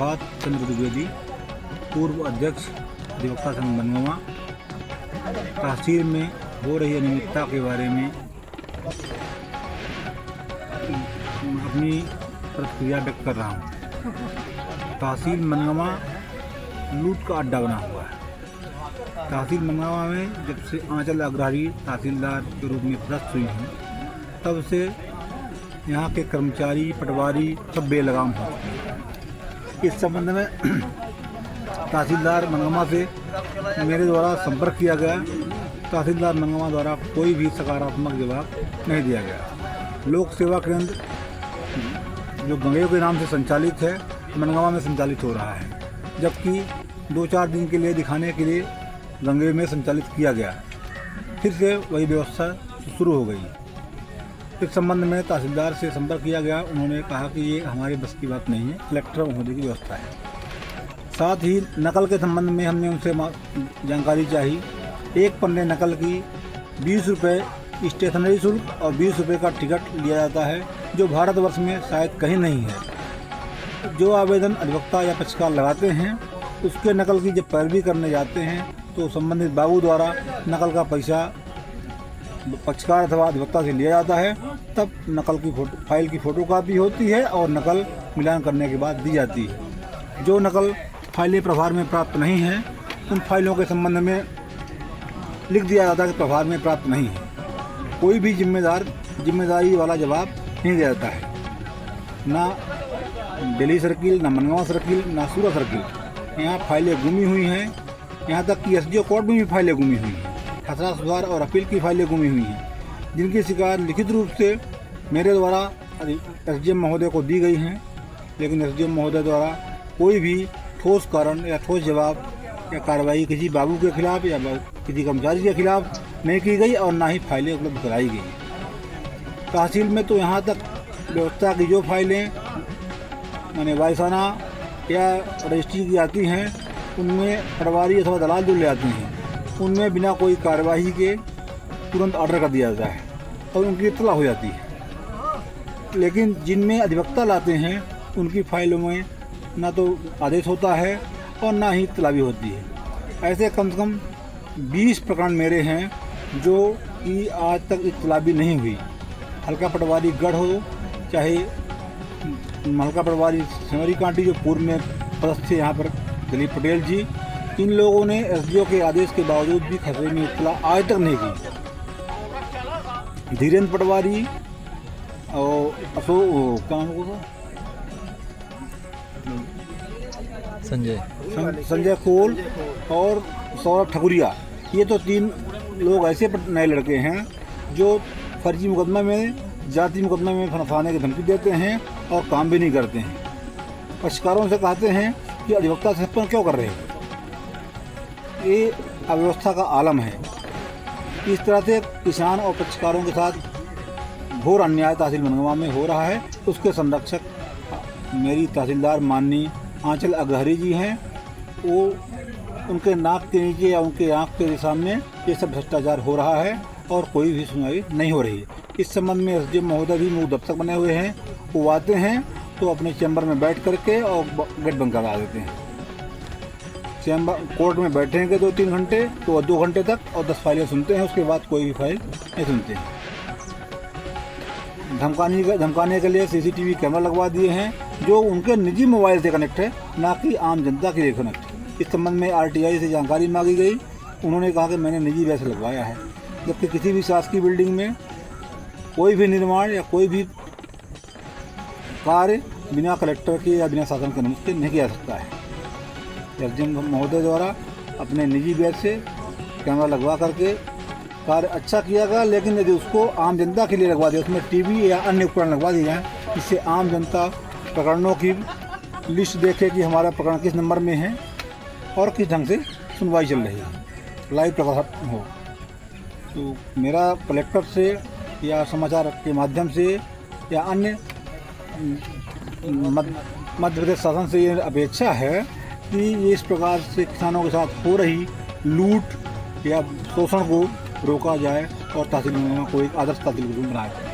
प्रभात चंद्र द्विवेदी, पूर्व अध्यक्ष अधिवक्ता संघ मनगांव, तहसील में हो रही अनियमितता के बारे में अपनी प्रतिक्रिया व्यक्त कर रहा हूँ। तहसील मनगांव लूट का अड्डा बना हुआ है। तहसील मनगांव में जब से आंचल अग्रहारी तहसीलदार के रूप में पदस्थ हुई हैं, तब से यहाँ के कर्मचारी, पटवारी सब बेलगाम हो चुके हैं। इस संबंध में तहसीलदार मनगांव से मेरे द्वारा संपर्क किया गया। तहसीलदार मनगांव द्वारा कोई भी सकारात्मक जवाब नहीं दिया गया। लोक सेवा केंद्र जो गंगेय के नाम से संचालित है, मनगांव में संचालित हो रहा है, जबकि 2-4 दिन के लिए दिखाने के लिए गंगेय में संचालित किया गया। फिर से वही व्यवस्था शुरू हो गई। इस संबंध में तहसीलदार से संपर्क किया गया। उन्होंने कहा कि ये हमारे बस की बात नहीं है, कलेक्टर महोदय की व्यवस्था है। साथ ही नकल के संबंध में हमने उनसे जानकारी चाही। एक पन्ने नकल की 20 रुपये स्टेशनरी शुल्क और 20 रुपये का टिकट लिया जाता है, जो भारतवर्ष में शायद कहीं नहीं है। जो आवेदन अधिवक्ता या पक्षकार लगाते हैं, उसके नकल की जब पैरवी करने जाते हैं तो संबंधित बाबू द्वारा नकल का पैसा पक्षकार अथवा अधिवक्ता से लिया जाता है। तब नकल की फाइल की फोटोकॉपी होती है और नकल मिलान करने के बाद दी जाती है। जो नकल फाइलें प्रभार में प्राप्त नहीं हैं, उन फाइलों के संबंध में लिख दिया जाता है कि प्रभार में प्राप्त नहीं है। कोई भी जिम्मेदारी वाला जवाब नहीं दिया जाता है। ना दिल्ली सर्किल, ना मनगांव सर्किल, ना सूरत सर्किल। यहाँ फाइलें गुमी हुई हैं। यहाँ तक कि एसडीओ कोर्ट में भी फाइलें गुमी हुई हैं। खसरा सुधार और अपील की फाइलें गुमी हुई हैं, जिनकी शिकायत लिखित रूप से मेरे द्वारा एसडीएम महोदय को दी गई हैं, लेकिन एसडीएम महोदय द्वारा कोई भी ठोस कारण या ठोस जवाब या कार्रवाई किसी बाबू के खिलाफ या किसी कर्मचारी के खिलाफ नहीं की गई और ना ही फाइलें उपलब्ध कराई गई। तहसील में तो यहाँ तक व्यवस्था की जो फाइलें मैंने वायसाना या रजिस्ट्री की आती हैं, उनमें पटवारी अथवा दलाल जो ले आते हैं, उनमें बिना कोई कार्यवाही के तुरंत ऑर्डर कर दिया जाता है और उनकी इत्तला हो जाती है। लेकिन जिनमें अधिवक्ता लाते हैं, उनकी फाइलों में ना तो आदेश होता है और ना ही इत्तला भी होती है। ऐसे कम से कम 20 प्रकरण मेरे हैं जो कि आज तक इत्तला भी नहीं हुई। हल्का पटवारी गढ़ हो, चाहे हल्का पटवारी सेमरी कांटी जो पूर्व में पदस्थ थे यहाँ पर दिलीप पटेल जी, इन लोगों ने एसडीओ के आदेश के बावजूद भी खसरे में इत्तला आज तक नहीं की। धीरेन्द्र पटवारी और अशोक क्या होगा संजय कोल और सौरभ ठकुरिया, ये तो 3 लोग ऐसे नए लड़के हैं जो फर्जी मुकदमा में, जाति मुकदमा में फंसाने की धमकी देते हैं और काम भी नहीं करते हैं। पक्षकारों से कहते हैं कि अधिवक्ता से संपर्क क्यों कर रहे हैं। ये अव्यवस्था का आलम है। इस तरह से किसान और पक्षकारों के साथ घोर अन्याय तहसील मनगांव में हो रहा है। उसके संरक्षक मेरी तहसीलदार माननीय आंचल अग्रहारी जी हैं। वो उनके नाक के नीचे या उनके आँख के सामने ये सब भ्रष्टाचार हो रहा है और कोई भी सुनवाई नहीं हो रही है। इस संबंध में एसडीएम महोदय भी मुँह दस्तक बने हुए हैं। वो आते हैं तो अपने चैम्बर में बैठ करके और गेट बंद करा देते हैं। चैम्बर कोर्ट में बैठेंगे 2-3 घंटे तो 2 घंटे तक और 10 फाइलें सुनते हैं। उसके बाद कोई भी फाइल नहीं सुनते हैं। धमकाने के लिए सीसीटीवी कैमरा लगवा दिए हैं, जो उनके निजी मोबाइल से कनेक्ट है, ना कि आम जनता के लिए कनेक्ट। इस संबंध में आरटीआई से जानकारी मांगी गई। उन्होंने कहा कि मैंने निजी वैसे लगवाया है, जबकि किसी भी शासकीय बिल्डिंग में कोई भी निर्माण या कोई भी कार्य बिना कलेक्टर के या बिना शासन के अनुमति नहीं किया सकता है। एसडीएम महोदय द्वारा अपने निजी व्यय से कैमरा लगवा करके कार्य अच्छा किया गया, लेकिन यदि उसको आम जनता के लिए लगवा दिया, उसमें टीवी या अन्य उपकरण लगवा दिए जाएँ, इससे आम जनता प्रकरणों की लिस्ट देखे कि हमारा प्रकरण किस नंबर में है और किस ढंग से सुनवाई चल रही है, लाइव प्रकरण हो। तो मेरा कलेक्टर से या समाचार के माध्यम से या अन्य मध्य प्रदेश शासन से ये अपेक्षा है कि इस प्रकार से किसानों के साथ हो रही लूट या शोषण को रोका जाए और तहसील में को एक आदर्श तहसील बनाया जाए।